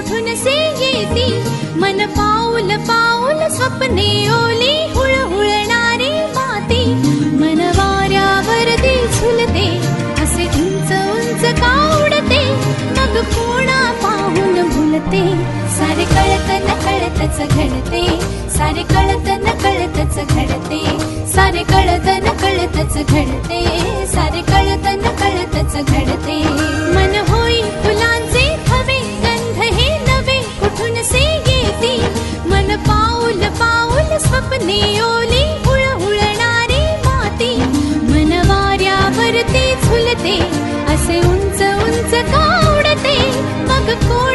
कुठून से येती, मन पाऊल पाऊल स्वप्ने ओली हुळहुळणारी माती. मन वाऱ्यावरती झुलते, असे उंच उंच का उडते, मग कोणा पाहून भुलते. सारे कळत न कळतच घडते, सारे कळत न कळतच घडते, सारे कळत न कळतच घडते, सारे कळत न कळतच घडते. मन होई फुलांचे हवे, गंध हे नवे कुठून से येती, मन पाऊल पाऊल स्वप्ने ओली हुळहुळणारी माती. मन वाऱ्यावरती झुलते, असे उंच उंच का उडते, मग कोण